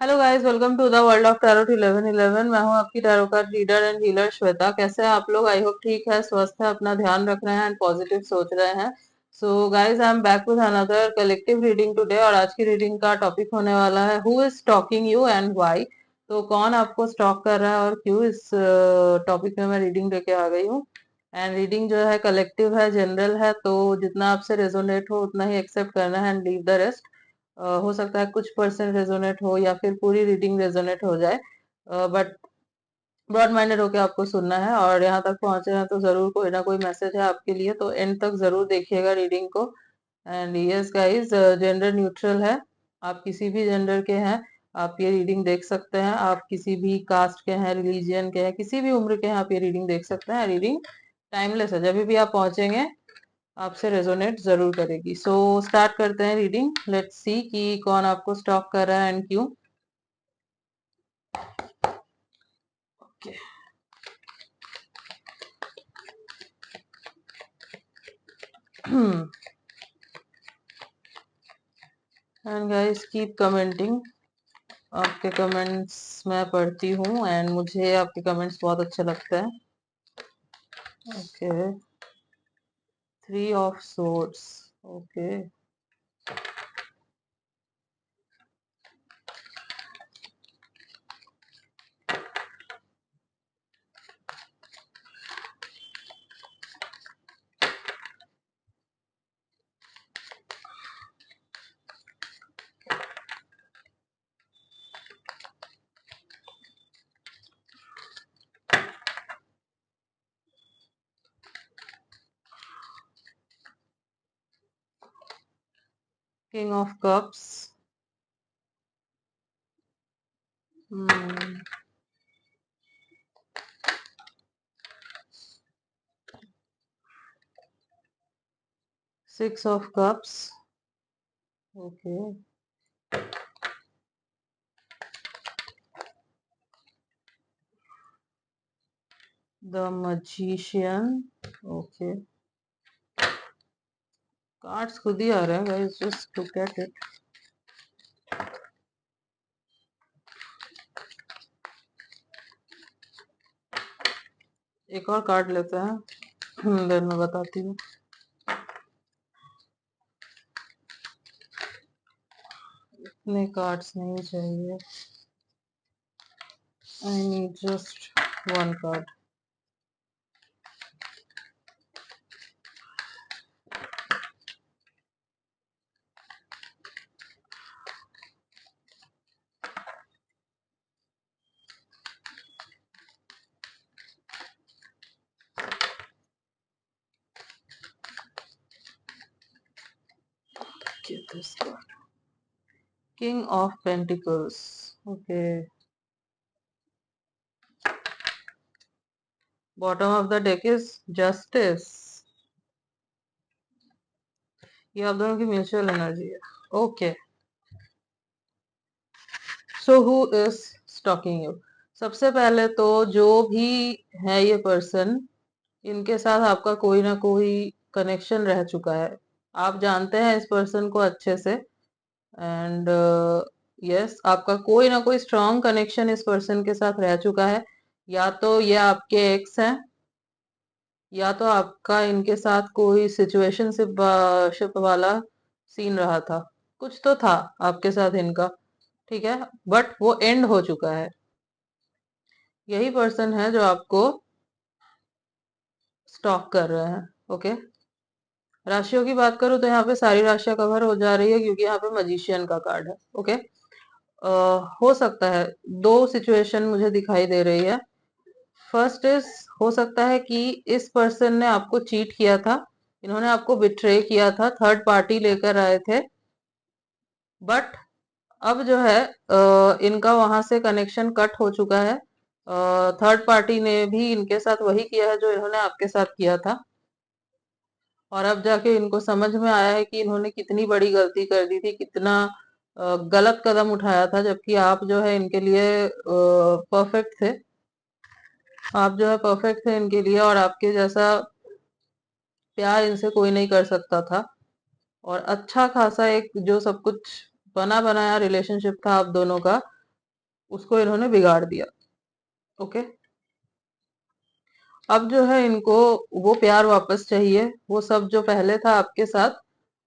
Hello guys, welcome to the world of tarot 1111। मैं हूं आपकी tarot card reader and healer Shweta. कैसे हैं आप लोग? आई होप ठीक है, स्वस्थ है, अपना ध्यान रख रहे हैं एंड पॉजिटिव सोच रहे हैं। So guys, I am back with another collective reading today. और आज की रीडिंग का टॉपिक होने वाला है who is stalking you and why. तो कौन आपको स्टॉक कर रहा है और क्यों, इस टॉपिक में मैं रीडिंग लेके आ गई हूँ। एंड रीडिंग जो है कलेक्टिव है, जनरल है, तो जितना आपसे रेजोनेट हो उतना ही एक्सेप्ट करना है एंड लीव द रेस्ट। हो सकता है कुछ परसेंट रेजोनेट हो या फिर पूरी रीडिंग रेजोनेट हो जाए, बट ब्रॉड माइंडेड होके आपको सुनना है। और यहाँ तक पहुंचे हैं तो जरूर कोई ना कोई मैसेज है आपके लिए, तो एंड तक जरूर देखिएगा रीडिंग को। And yes guys, gender neutral है। आप किसी भी जेंडर के हैं, आप ये रीडिंग देख सकते हैं। आप किसी भी कास्ट के हैं, रिलीजियन के हैं, किसी भी उम्र के हैं, आप ये रीडिंग देख सकते हैं। रीडिंग टाइमलेस है, जब भी आप पहुंचेंगे आपसे रेजोनेट जरूर करेगी। सो स्टार्ट करते हैं रीडिंग। लेट्स सी कि कौन आपको स्टॉक कर रहा है एंड क्यों। Okay. And guys keep commenting. आपके कमेंट्स मैं पढ़ती हूँ एंड मुझे आपके कमेंट्स बहुत अच्छे लगते हैं। Okay, 3 of swords. Okay, king of cups, 6 of cups. Okay, the magician. Okay, cards खुद ही आ रहे हैं guys, just look at it. एक और कार्ड लेते हैं, देन मैं बताती हूँ। इतने कार्ड्स नहीं चाहिए, I need just 1 card. Get this card. King of Pentacles. Okay. Bottom of the deck is Justice. ये आप दोनों की म्यूचुअल एनर्जी है। Okay, so who is stalking you? सबसे पहले तो जो भी है ये पर्सन, इनके साथ आपका कोई ना कोई कनेक्शन रह चुका है। आप जानते हैं इस पर्सन को अच्छे से। एंड यस, आपका कोई ना कोई स्ट्रॉन्ग कनेक्शन इस पर्सन के साथ रह चुका है। या तो ये आपके एक्स हैं, या तो आपका इनके साथ कोई सिचुएशनशिप शिप वाला सीन रहा था। कुछ तो था आपके साथ इनका, ठीक है, बट वो एंड हो चुका है। यही पर्सन है जो आपको स्टॉक कर रहे हैं। ओके, राशियों की बात करूं तो यहाँ पे सारी राशियां कवर हो जा रही है, क्योंकि यहाँ पे मजिशियन का कार्ड है। ओके, हो सकता है दो सिचुएशन मुझे दिखाई दे रही है। फर्स्ट इज, हो सकता है कि इस पर्सन ने आपको चीट किया था, इन्होंने आपको बिट्रे किया था, थर्ड पार्टी लेकर आए थे। बट अब जो है इनका वहां से कनेक्शन कट हो चुका है। थर्ड पार्टी ने भी इनके साथ वही किया है जो इन्होंने आपके साथ किया था। और अब जाके इनको समझ में आया है कि इन्होंने कितनी बड़ी गलती कर दी थी, कितना गलत कदम उठाया था, जबकि आप जो है इनके लिए परफेक्ट थे। आप जो है परफेक्ट थे इनके लिए, और आपके जैसा प्यार इनसे कोई नहीं कर सकता था। और अच्छा खासा एक जो सब कुछ बना बनाया रिलेशनशिप था आप दोनों का, उसको इन्होंने बिगाड़ दिया। ओके, अब जो है इनको वो प्यार वापस चाहिए, वो सब जो पहले था आपके साथ,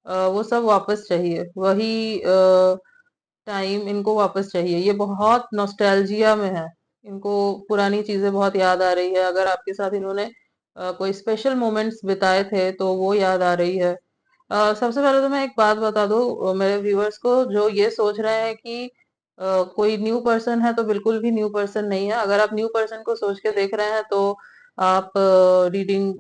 वो सब वापस चाहिए, वही टाइम इनको वापस चाहिए। ये बहुत नॉस्टैल्जिया में है, इनको पुरानी चीजें बहुत याद आ रही है। अगर आपके साथ इन्होंने कोई स्पेशल मोमेंट्स बिताए थे तो वो याद आ रही है। सबसे पहले तो मैं एक बात बता दूं मेरे व्यूअर्स को जो ये सोच रहे हैं कि कोई न्यू पर्सन है, तो बिल्कुल भी न्यू पर्सन नहीं है। अगर आप न्यू पर्सन को सोच के देख रहे हैं तो आप रीडिंग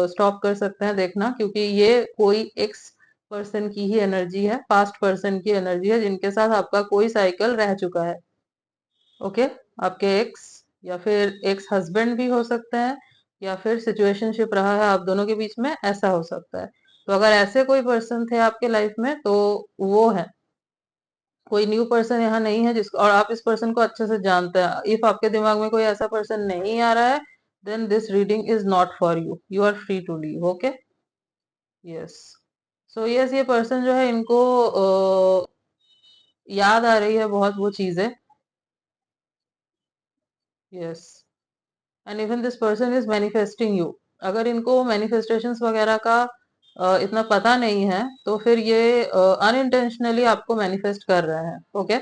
स्टॉप कर सकते हैं देखना, क्योंकि ये कोई एक्स पर्सन की ही एनर्जी है, पास्ट पर्सन की एनर्जी है, जिनके साथ आपका कोई साइकिल रह चुका है। ओके, आपके एक्स या फिर एक्स हस्बैंड भी हो सकते हैं, या फिर सिचुएशनशिप रहा है आप दोनों के बीच में, ऐसा हो सकता है। तो अगर ऐसे कोई पर्सन थे आपके लाइफ में तो वो है, कोई न्यू पर्सन यहाँ नहीं है जिसको, और आप इस पर्सन को अच्छे से जानते हैं। इफ आपके दिमाग में कोई ऐसा पर्सन नहीं आ रहा है, then this reading is not for you, you are free to leave. Okay, yes. So yes, ये पर्सन जो है इनको याद आ रही है बहुत वो चीजें। Yes, and even this person is manifesting you. अगर इनको मैनिफेस्टेशंस वगैरह का इतना पता नहीं है तो फिर ये अनइंटेंशनली आपको मैनिफेस्ट कर रहे हैं। ओके,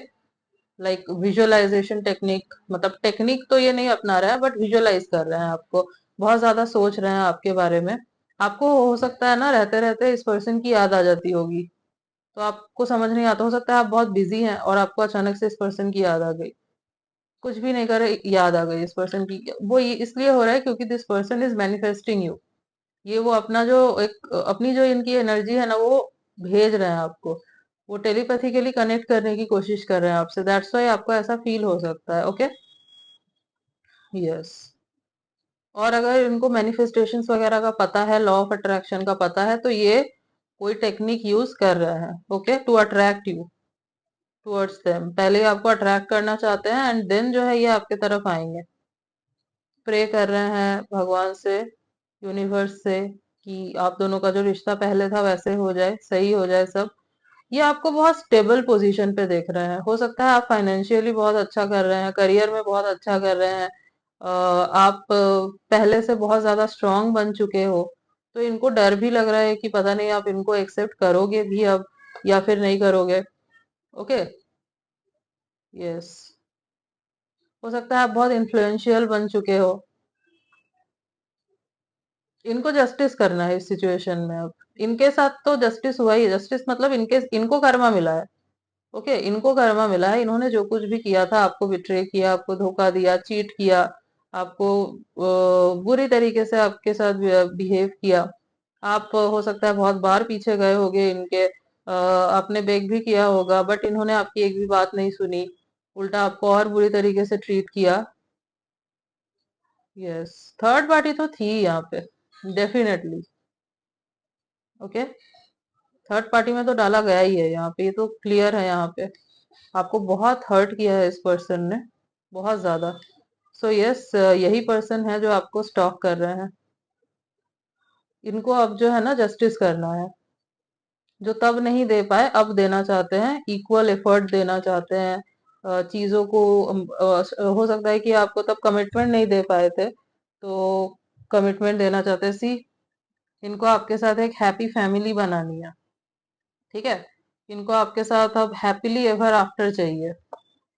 लाइक विजुअलाइजेशन टेक्निक, मतलब टेक्निक तो ये नहीं अपना रहा है, बट विजुअलाइज कर रहे हैं आपको, बहुत ज्यादा सोच रहे हैं आपके बारे में। आपको हो सकता है ना, रहते रहते इस पर्सन की याद आ जाती होगी, तो आपको समझ नहीं आता, हो सकता है आप बहुत बिजी हैं और आपको अचानक से इस पर्सन की याद आ गई, कुछ भी नहीं करे याद आ गई इस पर्सन की। वो ये इसलिए हो रहा है क्योंकि this person is manifesting you. ये वो अपना जो एक अपनी जो इनकी एनर्जी है ना, वो भेज रहे हैं आपको, वो टेलीपैथिकली कनेक्ट करने की कोशिश कर रहे हैं आपसे, दैट्स वाई आपको ऐसा फील हो सकता है। Okay, yes. और अगर इनको मैनिफेस्टेशंस वगैरह का पता है, लॉ ऑफ अट्रैक्शन का पता है, तो ये कोई टेक्निक यूज कर रहे हैं, okay, to attract you towards them. पहले आपको अट्रैक्ट करना चाहते हैं एंड देन जो है ये आपके तरफ आएंगे। प्रे कर रहे हैं भगवान से, यूनिवर्स से, कि आप दोनों का जो रिश्ता पहले था वैसे हो जाए, सही हो जाए सब। ये आपको बहुत स्टेबल पोजीशन पे देख रहे हैं। हो सकता है आप फाइनेंशियली बहुत अच्छा कर रहे हैं, करियर में बहुत अच्छा कर रहे हैं, आप पहले से बहुत ज्यादा स्ट्रांग बन चुके हो, तो इनको डर भी लग रहा है कि पता नहीं आप इनको एक्सेप्ट करोगे भी अब या फिर नहीं करोगे। Okay, yes. हो सकता है आप बहुत इन्फ्लुएंशियल बन चुके हो। इनको जस्टिस करना है इस सिचुएशन में। अब इनके साथ तो जस्टिस हुआ ही, जस्टिस मतलब इनके इनको कर्मा मिला है। ओके, इनको कर्मा मिला है, इन्होंने जो कुछ भी किया था, आपको बिट्रे किया, आपको धोखा दिया, चीट किया, आपको बुरी तरीके से आपके साथ बिहेव किया। आप हो सकता है बहुत बार पीछे गए होगे इनके, आपने बेग भी किया होगा, बट इन्होंने आपकी एक भी बात नहीं सुनी, उल्टा आपको और बुरी तरीके से ट्रीट किया। यस, थर्ड पार्टी तो थी यहाँ पे, डेफिनेटली। ओके, थर्ड पार्टी में तो डाला गया ही है यहाँ पे, ये तो क्लियर है यहाँ पे। आपको बहुत हर्ट किया है इस पर्सन ने, बहुत ज्यादा। सो यस, यही पर्सन है जो आपको स्टॉक कर रहे हैं। इनको अब जो है ना जस्टिस करना है, जो तब नहीं दे पाए अब देना चाहते हैं, इक्वल एफर्ट देना चाहते हैं चीजों को। हो सकता है कि आपको तब कमिटमेंट नहीं दे पाए थे, तो कमिटमेंट देना चाहते हैं। सी, इनको आपके साथ एक हैप्पी फैमिली बनानी है, ठीक है। इनको आपके साथ अब हैप्पीली एवर आफ्टर चाहिए।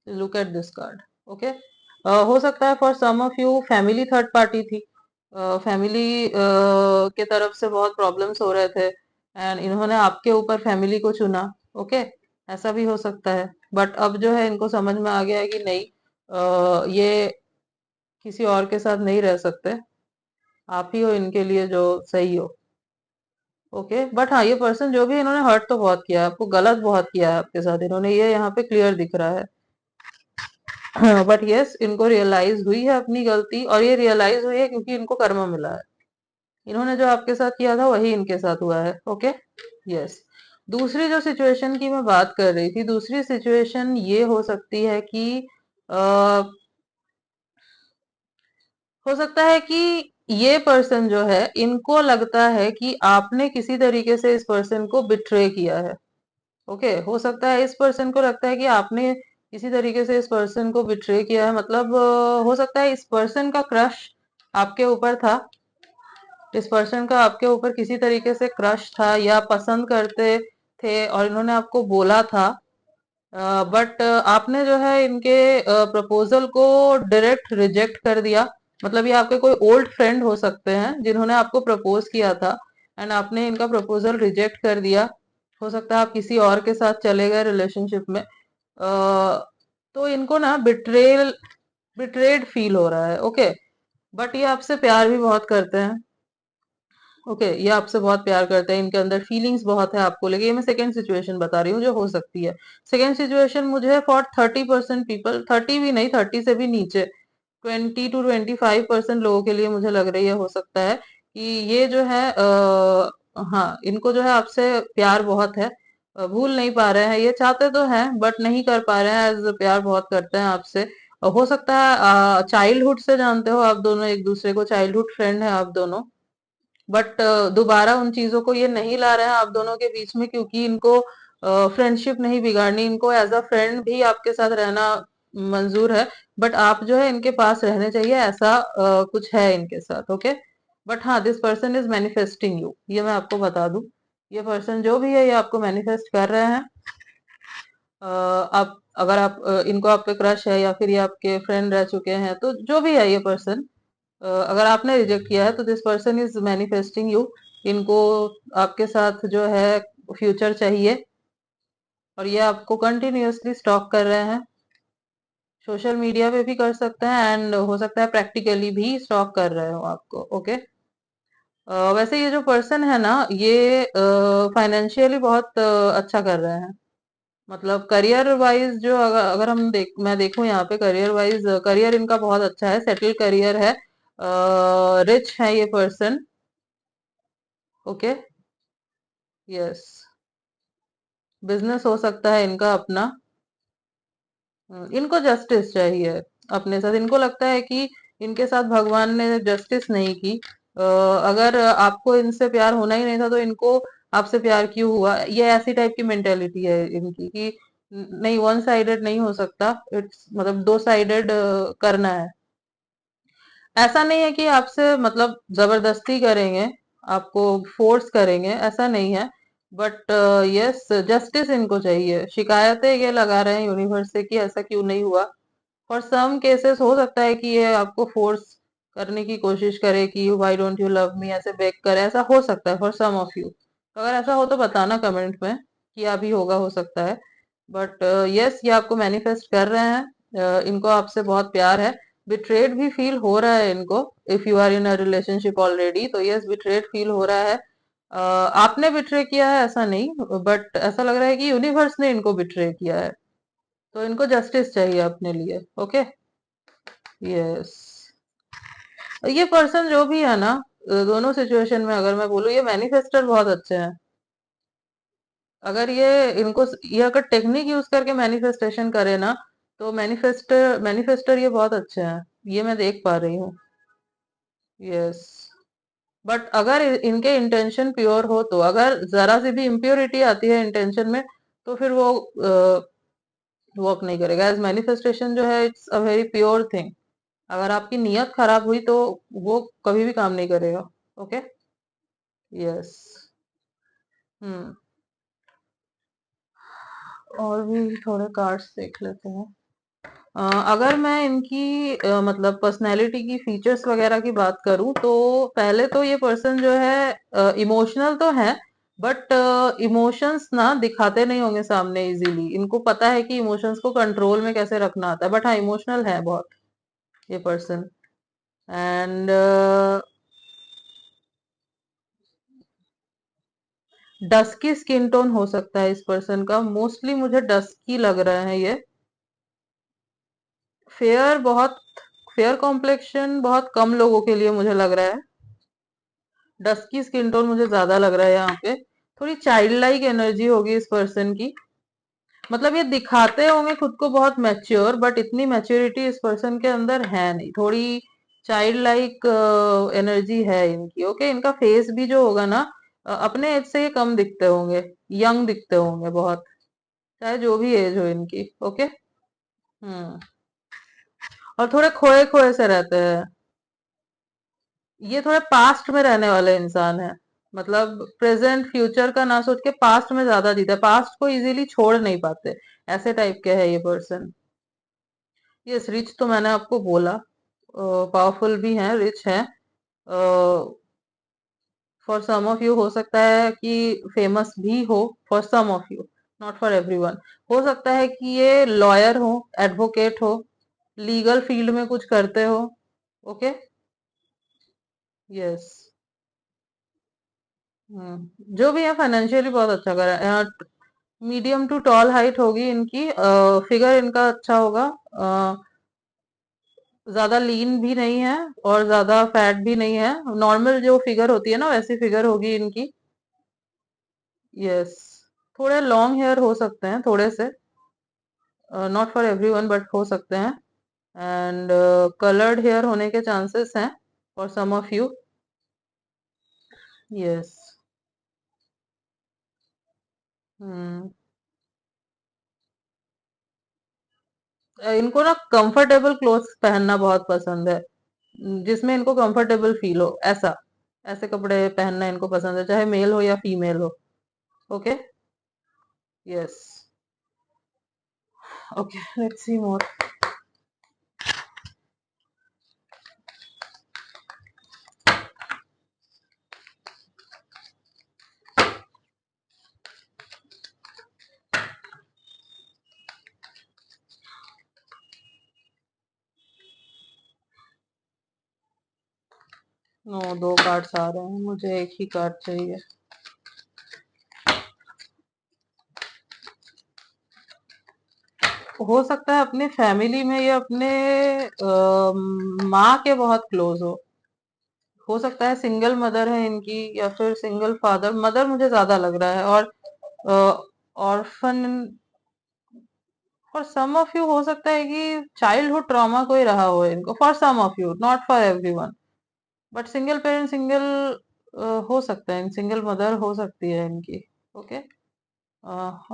Look at this card. Okay, हो सकता है for some of you family third party थी, फैमिली के तरफ से बहुत प्रॉब्लम्स हो रहे थे एंड इन्होंने आपके ऊपर फैमिली को चुना। ओके, ऐसा भी हो सकता है, बट अब जो है इनको समझ में आ गया है कि नहीं, ये किसी और के साथ नहीं रह सकते, आप ही हो इनके लिए जो सही हो। ओके, बट हाँ, ये पर्सन जो भी, इन्होंने हर्ट तो बहुत किया है आपको, गलत बहुत किया है आपके साथ इन्होंने, ये यहाँ पे क्लियर दिख रहा है। बट यस, इनको रियलाइज हुई है अपनी गलती, और ये रियलाइज हुई है क्योंकि इनको कर्म मिला है। इन्होंने जो आपके साथ किया था वही इनके साथ हुआ है। Okay, yes. दूसरी जो सिचुएशन की मैं बात कर रही थी, दूसरी सिचुएशन ये हो सकती है कि आ, हो सकता है कि ये पर्सन जो है, इनको लगता है कि आपने किसी तरीके से इस पर्सन को बिट्रे किया है। ओके, हो सकता है इस पर्सन को लगता है कि आपने किसी तरीके से इस पर्सन को बिट्रे किया है, मतलब हो सकता है इस पर्सन का क्रश आपके ऊपर था, इस पर्सन का आपके ऊपर किसी तरीके से क्रश था या पसंद करते थे और इन्होंने आपको बोला था, बट आपने जो है इनके प्रपोजल को डायरेक्ट रिजेक्ट कर दिया। मतलब ये आपके कोई ओल्ड फ्रेंड हो सकते हैं जिन्होंने आपको प्रपोज किया था एंड आपने इनका प्रपोजल रिजेक्ट कर दिया। हो सकता है आप किसी और के साथ चले गए रिलेशनशिप में। तो इनको ना बिट्रेड फील हो रहा है, ओके। बट ये आपसे प्यार भी बहुत करते हैं, ओके। ये आपसे बहुत प्यार करते हैं, इनके अंदर फीलिंग्स बहुत है आपको लेके। ये मैं सेकंड सिचुएशन बता रही हूँ जो हो सकती है। सेकंड सिचुएशन मुझे फॉर 30% पीपल, 30 भी नहीं, 30 से भी नीचे, 20 to 25% लोगों के लिए मुझे लग रही है, हो सकता है कि ये जो है हाँ, इनको जो है आपसे प्यार बहुत है। भूल नहीं पा रहे हैं, ये चाहते तो हैं बट नहीं कर पा रहे हैं, एज प्यार बहुत करते हैं आपसे। हो सकता है चाइल्डहुड से जानते हो आप दोनों एक दूसरे को, चाइल्डहुड फ्रेंड है आप दोनों। बट दोबारा उन चीजों को ये नहीं ला रहे हैं आप दोनों के बीच में, क्योंकि इनको फ्रेंडशिप नहीं बिगाड़नी, इनको एज अ फ्रेंड भी आपके साथ रहना मंजूर है। बट आप जो है इनके पास रहने चाहिए, ऐसा कुछ है इनके साथ, ओके। बट हाँ, this person is manifesting you, ये मैं आपको बता दूं। ये पर्सन जो भी है ये आपको मैनिफेस्ट कर रहे हैं। आप अगर आप इनको आप पे क्रश है या फिर ये आपके फ्रेंड रह चुके हैं, तो जो भी है ये पर्सन, अगर आपने रिजेक्ट किया है तो this person is manifesting you. इनको आपके साथ जो है फ्यूचर चाहिए और ये आपको कंटिन्यूअसली स्टॉक कर रहे हैं। सोशल मीडिया पे भी कर सकते हैं एंड हो सकता है प्रैक्टिकली भी स्टॉक कर रहे हो आपको, ओके। वैसे ये जो पर्सन है ना, ये फाइनेंशियली बहुत अच्छा कर रहे हैं। मतलब करियर वाइज जो अगर मैं देखूं यहाँ पे, करियर वाइज करियर इनका बहुत अच्छा है, सेटल करियर है, रिच है ये पर्सन, ओके। यस, बिजनेस हो सकता है इनका अपना। इनको जस्टिस चाहिए अपने साथ। इनको लगता है कि इनके साथ भगवान ने जस्टिस नहीं की। अगर आपको इनसे प्यार होना ही नहीं था तो इनको आपसे प्यार क्यों हुआ, ये ऐसी टाइप की मेंटेलिटी है इनकी कि नहीं, वन साइडेड नहीं हो सकता, इट्स मतलब दो साइडेड करना है। ऐसा नहीं है कि आपसे मतलब जबरदस्ती करेंगे, आपको फोर्स करेंगे, ऐसा नहीं है। बट यस, जस्टिस इनको चाहिए। शिकायतें ये लगा रहे हैं यूनिवर्स से कि ऐसा क्यों नहीं हुआ। फॉर सम केसेस हो सकता है कि ये आपको फोर्स करने की कोशिश करे कि why don't you love me, ऐसे बेग करे, ऐसा हो सकता है फॉर सम ऑफ यू। अगर ऐसा हो तो बताना कमेंट में, कि अभी होगा, हो सकता है। बट यस, ये आपको मैनिफेस्ट कर रहे हैं। इनको आपसे बहुत प्यार है। बिट्रेड भी फील हो रहा है इनको, if you are in a relationship already, तो यस, बिट्रेड फील हो रहा है। आपने बिट्रे किया है ऐसा नहीं, बट ऐसा लग रहा है कि यूनिवर्स ने इनको बिट्रे किया है, तो इनको जस्टिस चाहिए अपने लिए, ओके। यस, ये पर्सन जो भी है ना, दोनों सिचुएशन में अगर मैं बोलूँ, ये मैनिफेस्टर बहुत अच्छे हैं। अगर ये अगर टेक्निक यूज करके मैनिफेस्टेशन करे ना, तो मैनिफेस्टर ये बहुत अच्छे हैं, ये मैं देख पा रही हूँ। यस, बट अगर इनके इंटेंशन प्योर हो, तो अगर जरा सी भी इम्प्योरिटी आती है इंटेंशन में, तो फिर वो वर्क नहीं करेगा। एज मैनिफेस्टेशन जो है, it's a very pure thing. अगर आपकी नीयत खराब हुई तो वो कभी भी काम नहीं करेगा, ओके। यस। हम्म, और भी थोड़े कार्ड्स देख लेते हैं। अगर मैं इनकी मतलब पर्सनैलिटी की फीचर्स वगैरह की बात करूं, तो पहले तो ये पर्सन जो है इमोशनल तो है, बट इमोशंस ना दिखाते नहीं होंगे सामने इजीली। इनको पता है कि इमोशंस को कंट्रोल में कैसे रखना आता है, बट हाँ, इमोशनल है बहुत ये person. And dusky skin tone हो सकता है इस पर्सन का, मोस्टली मुझे डस्की लग रहा है ये। फेयर बहुत फेयर कॉम्प्लेक्शन बहुत कम लोगों के लिए मुझे लग रहा है। डस्की स्किन टोन मुझे ज्यादा लग रहा है यहाँ पे। थोड़ी चाइल्ड लाइक एनर्जी होगी इस पर्सन की। मतलब ये दिखाते होंगे खुद को बहुत मैच्योर, बट इतनी मैच्योरिटी इस पर्सन के अंदर है नहीं। थोड़ी चाइल्ड लाइक एनर्जी है इनकी, ओके। इनका फेस भी जो होगा ना, अपने एज से ये कम दिखते होंगे, यंग दिखते होंगे बहुत, चाहे जो भी एज हो इनकी, ओके। हम्म। और थोड़े खोए खोए से रहते हैं। ये थोड़े पास्ट में रहने वाले इंसान है। मतलब प्रेजेंट फ्यूचर का ना सोच के पास्ट में ज्यादा जीते, पास्ट को इजीली छोड़ नहीं पाते। ऐसे टाइप के है ये पर्सन। ये रिच तो मैंने आपको बोला, पावरफुल भी है, रिच है। फॉर सम ऑफ यू हो सकता है कि फेमस भी हो, for some of you, not for everyone. हो सकता है कि ये लॉयर हो, एडवोकेट हो, लीगल फील्ड में कुछ करते हो। ओके। यस। जो भी है फाइनेंशियली बहुत अच्छा कर रहा है। मीडियम टू टॉल हाइट होगी इनकी, फिगर इनका अच्छा होगा। ज्यादा लीन भी नहीं है और ज्यादा फैट भी नहीं है। नॉर्मल जो फिगर होती है ना, वैसी फिगर होगी इनकी। यस। थोड़े लॉन्ग हेयर हो सकते हैं, थोड़े से, नॉट फॉर एवरीवन बट हो सकते हैं। एंड कलर्ड हेयर होने के चांसेस हैं for some of you. Yes. Hmm. इनको ना कंफर्टेबल क्लोथ्स पहनना बहुत पसंद है, जिसमें इनको कंफर्टेबल फील हो, ऐसा, ऐसे कपड़े पहनना इनको पसंद है, चाहे मेल हो या फीमेल हो। Okay. Yes. Okay, let's see more. No, दो कार्ड्स आ रहे हैं, मुझे एक ही कार्ड चाहिए। हो सकता है अपने फैमिली में ये अपने माँ के बहुत क्लोज हो सकता है सिंगल मदर है इनकी, या फिर सिंगल फादर, मदर मुझे ज्यादा लग रहा है। और orphan. For some of you हो सकता है कि चाइल्डहुड ट्रॉमा कोई रहा हो इनको, for some of you, not for everyone. But single parent, single हो सकता है, सिंगल मदर हो सकती है इनकी। Okay.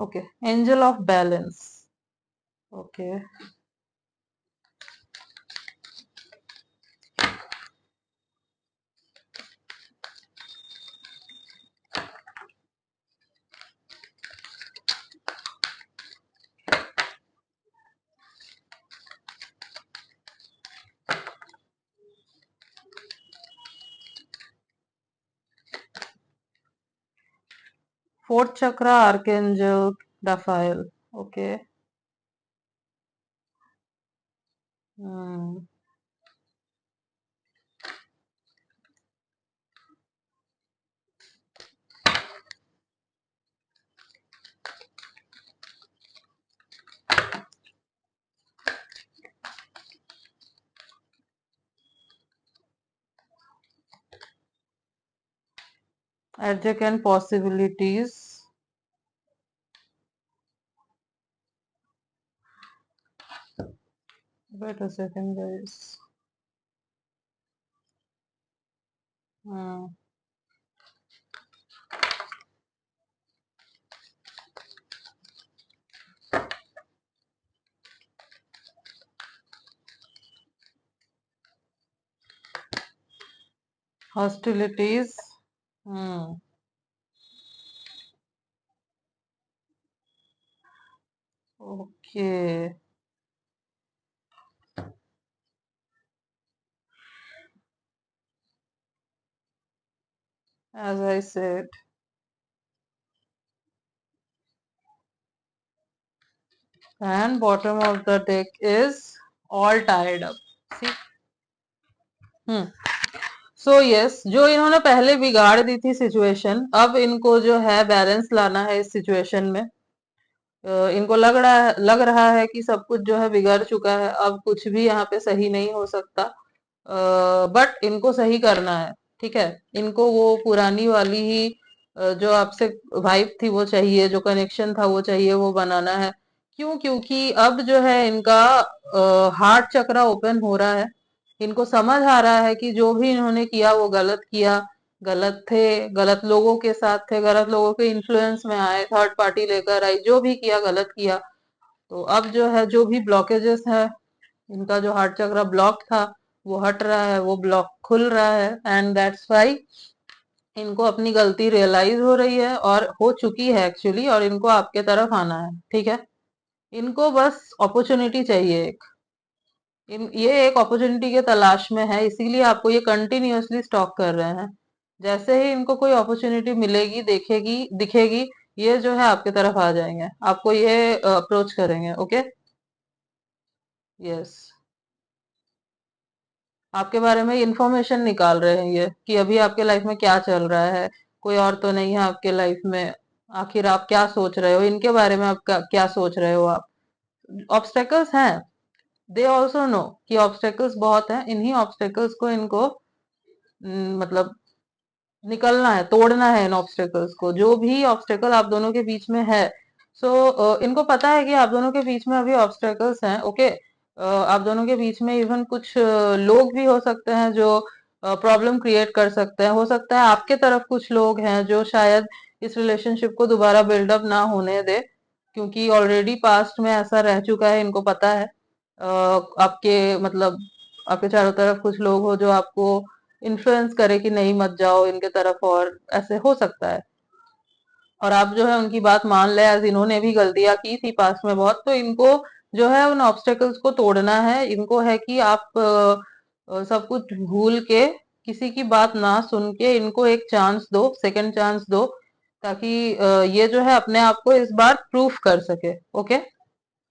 Okay. Angel of balance. Okay. Fourth chakra, archangel Raphael. Okay. adjacent possibilities. Wait a second, guys. Hostilities. Okay. As I said. And bottom of the deck is all tied up. See? So yes, जो इन्होंने पहले बिगाड़ दी थी situation, अब इनको जो है balance लाना है इस सिचुएशन में। इनको लग रहा है कि सब कुछ जो है बिगड़ चुका है, अब कुछ भी यहाँ पे सही नहीं हो सकता। बट इनको सही करना है। ठीक है। इनको वो पुरानी वाली ही जो आपसे वाइब थी वो चाहिए, जो कनेक्शन था वो चाहिए, वो बनाना है। क्यों? क्योंकि अब जो है इनका हार्ट चक्रा ओपन हो रहा है। इनको समझ आ रहा है कि जो भी इन्होंने किया वो गलत किया, गलत थे, गलत लोगों के साथ थे, गलत लोगों के इन्फ्लुएंस में आए, थर्ड पार्टी लेकर आई, जो भी किया गलत किया। तो अब जो है, जो भी ब्लॉकेजेस है, इनका जो हार्ट चक्र ब्लॉक था वो हट रहा है, वो ब्लॉक खुल रहा है, एंड दैट्स वाई इनको अपनी गलती रियलाइज हो रही है और हो चुकी है एक्चुअली, और इनको आपके तरफ आना है। ठीक है, इनको बस अपॉर्चुनिटी चाहिए एक, ये एक अपॉर्चुनिटी के तलाश में है, इसीलिए आपको ये कंटिन्यूअसली स्टॉक कर रहे हैं। जैसे ही इनको कोई अपॉर्चुनिटी मिलेगी, देखेगी, दिखेगी, ये जो है आपके तरफ आ जाएंगे, आपको ये अप्रोच करेंगे। ओके, यस, आपके बारे में इंफॉर्मेशन निकाल रहे हैं ये, कि अभी आपके लाइफ में क्या चल रहा है, कोई और तो नहीं है आपके लाइफ में, आखिर आप क्या सोच रहे हो, इनके बारे में आप क्या सोच रहे हो आप। ऑब्स्टेकल्स हैं, दे ऑल्सो नो कि ऑब्स्टेकल्स बहुत हैं, इन्हीं ऑब्स्टेकल्स को इनको मतलब निकलना है, तोड़ना है इन ऑब्स्टेकल्स को, जो भी ऑब्स्टेकल आप दोनों के बीच में है। सो इनको पता है कि आप दोनों के बीच में अभी ऑब्स्टेकल्स हैं। ओके, आप दोनों के बीच में इवन कुछ लोग भी हो सकते हैं जो प्रॉब्लम क्रिएट कर सकते हैं, हो सकता है आपके तरफ कुछ लोग हैं जो शायद इस रिलेशनशिप को दोबारा बिल्डअप ना होने दे, क्योंकि ऑलरेडी पास्ट में ऐसा रह चुका है, इनको पता है। आपके मतलब आपके चारों तरफ कुछ लोग हो जो आपको इन्फ्लुएंस करे कि नहीं मत जाओ इनके तरफ, और ऐसे हो सकता है। और आप जो है उनकी बात मान ले, एज इन्होंने भी गलतियां की थी पास्ट में बहुत, तो इनको जो है उन ऑब्स्टेकल्स को तोड़ना है। इनको है कि आप सब कुछ भूल के, किसी की बात ना सुन के, इनको एक चांस दो, सेकंड चांस दो, ताकि ये जो है अपने आप को इस बार प्रूफ कर सके। ओके,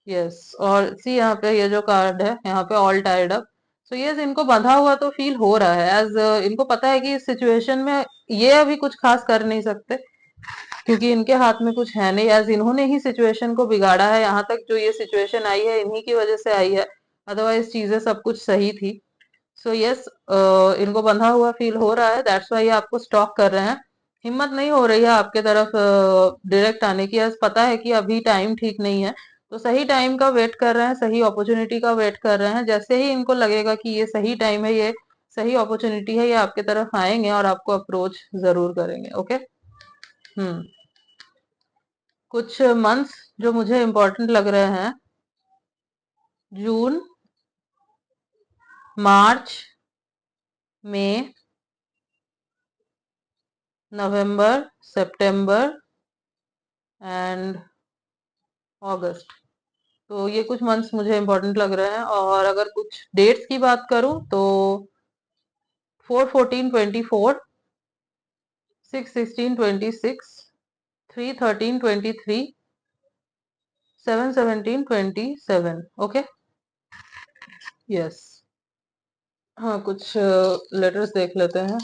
यस, और सी यहाँ पे ये जो कार्ड है, यहाँ पे all tired up. So yes, इनको बंधा हुआ तो फील हो रहा है, एज इनको पता है कि इस सिचुएशन में ये अभी कुछ खास कर नहीं सकते, क्योंकि इनके हाथ में कुछ है नहीं, एज इन्होंने ही सिचुएशन को बिगाड़ा है। यहाँ तक जो ये सिचुएशन आई है, इन्हीं की वजह से आई है, अदरवाइज चीजें सब कुछ सही थी। सो यस, इनको बंधा हुआ फील हो रहा है, दैट्स वाई आपको स्टॉक कर रहे हैं। हिम्मत नहीं हो रही है आपके तरफ डायरेक्ट आने की, आज पता है कि अभी टाइम ठीक नहीं है, तो सही टाइम का वेट कर रहे हैं, सही अपॉर्चुनिटी का वेट कर रहे हैं। जैसे ही इनको लगेगा कि ये सही टाइम है, ये सही अपॉर्चुनिटी है, ये आपके तरफ आएंगे और आपको अप्रोच जरूर करेंगे। ओके, हम्म, कुछ मंथ्स जो मुझे इम्पोर्टेंट लग रहे हैं: जून, मार्च, मई, नवंबर, सितंबर एंड अगस्त। तो ये कुछ मंथ्स मुझे इम्पोर्टेंट लग रहे हैं। और अगर कुछ डेट्स की बात करूं तो 4/14/24, 6/16/26, 3/13/23, 7/17/27। ओके, यस, हाँ, कुछ लेटर्स देख लेते हैं।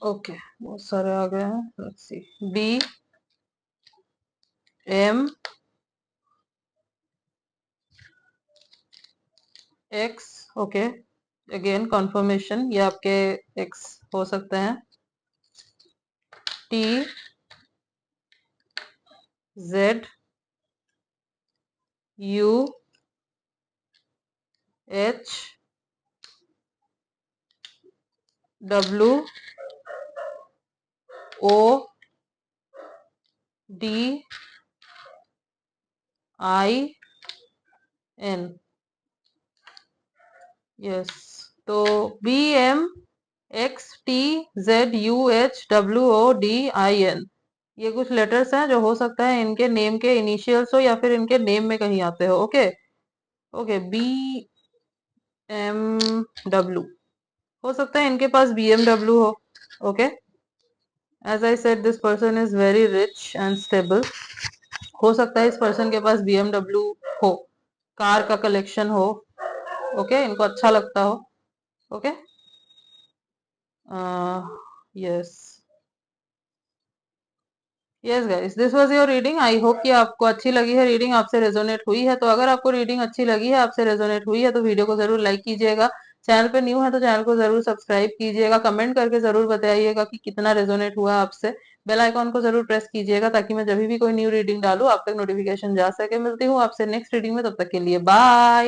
ओके, बहुत सारे आ गए हैं, let's see. B, M, X. Okay, again confirmation, ये आपके एक्स हो सकते हैं। T, Z, U, H, W, O, D, I, N. Yes, तो B, M, X, T, Z, U, H, W, O, D, I, N, ये कुछ letters हैं जो हो सकता है इनके नेम के इनिशियल्स हो, या फिर इनके नेम में कहीं आते हो। Okay, okay, B, M, W, हो सकता है इनके पास BMW हो। Okay, as I said, this person is very rich and stable. हो सकता है इस पर्सन के पास BMW हो, कार का कलेक्शन हो। ओके, इनको अच्छा लगता हो। Okay, yes, yes guys, this was your reading. I hope कि आपको अच्छी लगी है रीडिंग, आपसे रेजोनेट हुई है। तो अगर आपको रीडिंग अच्छी लगी है, आपसे रेजोनेट हुई है, तो वीडियो को जरूर लाइक कीजिएगा। चैनल पे न्यू है तो चैनल को जरूर सब्सक्राइब कीजिएगा। कमेंट करके जरूर बताइएगा कि कितना रेजोनेट हुआ आपसे। बेल आइकॉन को जरूर प्रेस कीजिएगा, ताकि मैं जब भी कोई न्यू रीडिंग डालूं आप तक नोटिफिकेशन जा सके। मिलती हूँ आपसे नेक्स्ट रीडिंग में, तब तक के लिए बाय।